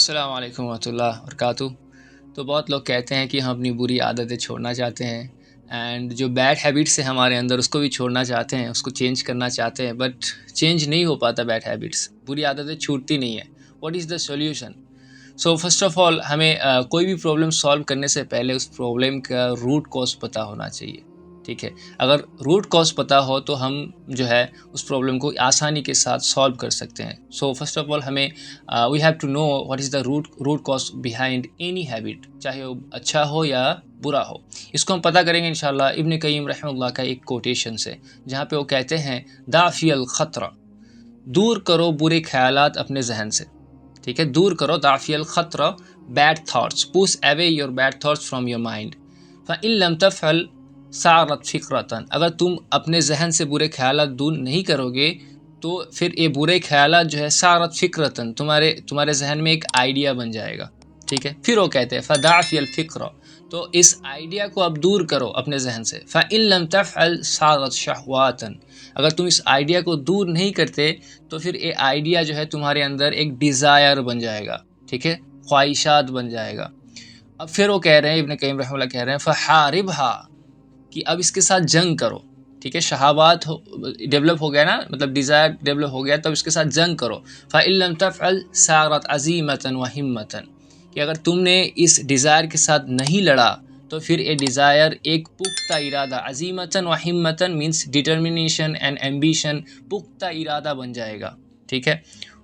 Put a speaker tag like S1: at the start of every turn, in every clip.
S1: السلام علیکم ورحمۃ اللہ وبرکاتہ۔ تو بہت لوگ کہتے ہیں کہ ہم اپنی بری عادتیں چھوڑنا چاہتے ہیں، اینڈ جو بیڈ ہیبٹس ہیں ہمارے اندر اس کو بھی چھوڑنا چاہتے ہیں، اس کو چینج کرنا چاہتے ہیں، بٹ چینج نہیں ہو پاتا۔ بیڈ ہیبٹس، بری عادتیں چھوٹتی نہیں ہیں۔ What is the solution? So first of all ہمیں کوئی بھی پرابلم سالو کرنے سے پہلے اس پرابلم کا روٹ کاز پتہ ہونا چاہیے، ٹھیک ہے؟ اگر روٹ کاز پتہ ہو تو ہم جو ہے اس پرابلم کو آسانی کے ساتھ سالو کر سکتے ہیں۔ سو فرسٹ آف آل ہمیں we have to know what is the root cause behind any habit, چاہے وہ اچھا ہو یا برا ہو۔ اس کو ہم پتہ کریں گے انشاءاللہ ابن قیم رحمہ اللہ کا ایک کوٹیشن سے، جہاں پہ وہ کہتے ہیں دافی الخطرہ، دور کرو برے خیالات اپنے ذہن سے، ٹھیک ہے؟ دور کرو دافی الخطرہ، bad thoughts, push away your bad thoughts from your mind, فإن لم تفعل صارت فکرتاً، اگر تم اپنے ذہن سے برے خیالات دور نہیں کرو گے تو پھر یہ برے خیالات جو ہے صارت فکرتاً، تمہارے ذہن میں ایک آئیڈیا بن جائے گا، ٹھیک ہے؟ پھر وہ کہتے ہیں فدع فی الفکر، تو اس آئیڈیا کو اب دور کرو اپنے ذہن سے، فإن لم تفعل صارت شہواتاً، اگر تم اس آئیڈیا کو دور نہیں کرتے تو پھر یہ آئیڈیا جو ہے تمہارے اندر ایک ڈیزائر بن جائے گا، ٹھیک ہے؟ خواہشات بن جائے گا۔ اب پھر وہ کہہ رہے ہیں، ابن قیم رحمہ اللہ کہہ رہے ہیں فحاربھا، کہ اب اس کے ساتھ جنگ کرو، ٹھیک ہے؟ شہوات ڈیولپ ہو گیا نا، مطلب ڈیزائر ڈیولپ ہو گیا، تب اس کے ساتھ جنگ کرو۔ فإن لم تفعل صارت عزیمۃ وہمۃ، کہ اگر تم نے اس ڈیزائر کے ساتھ نہیں لڑا تو پھر یہ ڈیزائر ایک پختہ ارادہ، عزیمۃ وہمۃ مینس ڈٹرمنیشن اینڈ ایمبیشن، پختہ ارادہ بن جائے گا، ٹھیک ہے؟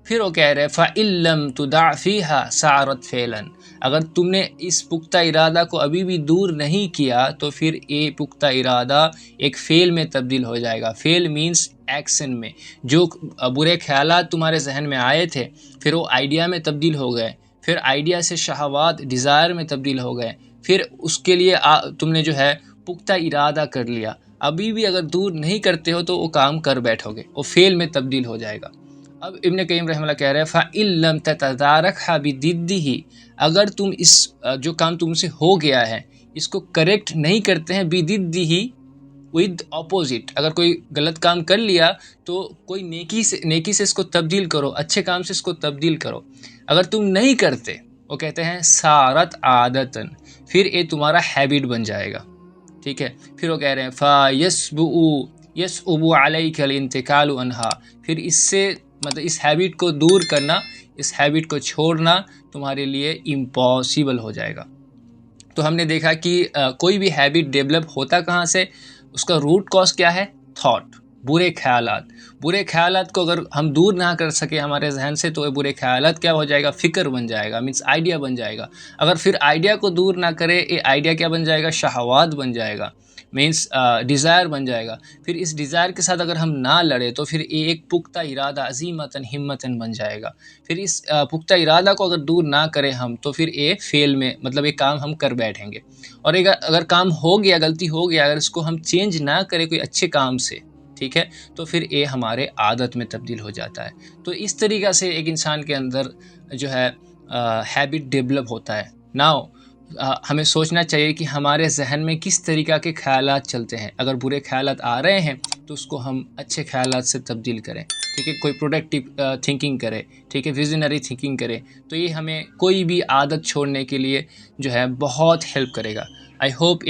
S1: پھر وہ کہہ رہے فإن لم تدع فیہا صارت فعلا، اگر تم نے اس پختہ ارادہ کو ابھی بھی دور نہیں کیا تو پھر یہ پختہ ارادہ ایک فعل میں تبدیل ہو جائے گا۔ فعل مینس ایکشن میں، جو برے خیالات تمہارے ذہن میں آئے تھے پھر وہ آئیڈیا میں تبدیل ہو گئے، پھر آئیڈیا سے شہوات ڈیزائر میں تبدیل ہو گئے، پھر اس کے لیے تم نے جو ہے پختہ ارادہ کر لیا۔ ابھی بھی اگر دور نہیں کرتے ہو تو وہ کام کر بیٹھو گے، وہ فعل میں تبدیل ہو جائے گا۔ اب ابن قیم رحمہ اللہ کہہ رہے ہیں فإن لم تتدارکھا بضدہ، اگر تم اس جو کام تم سے ہو گیا ہے اس کو کریکٹ نہیں کرتے ہیں، بضدہ ود اپوزٹ، اگر کوئی غلط کام کر لیا تو کوئی نیکی سے اس کو تبدیل کرو، اچھے کام سے اس کو تبدیل کرو۔ اگر تم نہیں کرتے، وہ کہتے ہیں صارت عادتاً، پھر یہ تمہارا ہیبٹ بن جائے گا، ٹھیک ہے؟ پھر وہ کہہ رہے ہیں یصعب علیک الانتقال عنہا، پھر اس سے مطلب اس ہیبٹ کو دور کرنا، اس ہیبٹ کو چھوڑنا تمہارے لیے امپاسبل ہو جائے گا۔ تو ہم نے دیکھا کہ کوئی بھی ہیبٹ ڈیولپ ہوتا کہاں سے، اس کا روٹ کاز کیا ہے؟ تھاٹ، برے خیالات۔ برے خیالات کو اگر ہم دور نہ کر سکے ہمارے ذہن سے تو برے خیالات کیا ہو جائے گا؟ فکر بن جائے گا، مینس آئیڈیا بن جائے گا۔ اگر پھر آئیڈیا کو دور نہ کرے، یہ آئیڈیا کیا بن جائے گا؟ شہوات بن جائے گا، مینس ڈیزائر بن جائے گا۔ پھر اس ڈیزائر کے ساتھ اگر ہم نہ لڑے تو پھر یہ ایک پختہ ارادہ عزیمۃ ہمت بن جائے گا۔ پھر اس پختہ ارادہ کو اگر دور نہ کریں ہم تو پھر یہ فیل میں، مطلب ایک کام ہم کر بیٹھیں گے، اور اگر کام ہو گیا، غلطی ہو گیا، اگر اس کو ہم چینج نہ کریں کوئی اچھے کام سے، ٹھیک ہے، تو پھر یہ ہمارے عادت میں تبدیل ہو جاتا ہے۔ تو اس طریقہ سے ایک انسان کے اندر جو ہے ہیبٹ ڈیولپ ہوتا ہے۔ ناؤ ہمیں سوچنا چاہیے کہ ہمارے ذہن میں کس طریقہ کے خیالات چلتے ہیں۔ اگر برے خیالات آ رہے ہیں تو اس کو ہم اچھے خیالات سے تبدیل کریں، ٹھیک ہے؟ کوئی پروڈکٹیو تھنکنگ کرے، ٹھیک ہے؟ ویژنری تھنکنگ کرے، تو یہ ہمیں کوئی بھی عادت چھوڑنے کے لیے جو ہے بہت ہیلپ کرے گا۔ آئی ہوپ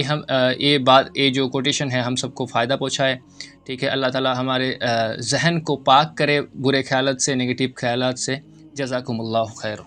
S1: یہ جو کوٹیشن ہے ہم سب کو فائدہ پہنچائے، ٹھیک ہے؟ اللہ تعالی ہمارے ذہن کو پاک کرے برے خیالات سے، نگیٹو خیالات سے۔ جزاکم اللہ خیر۔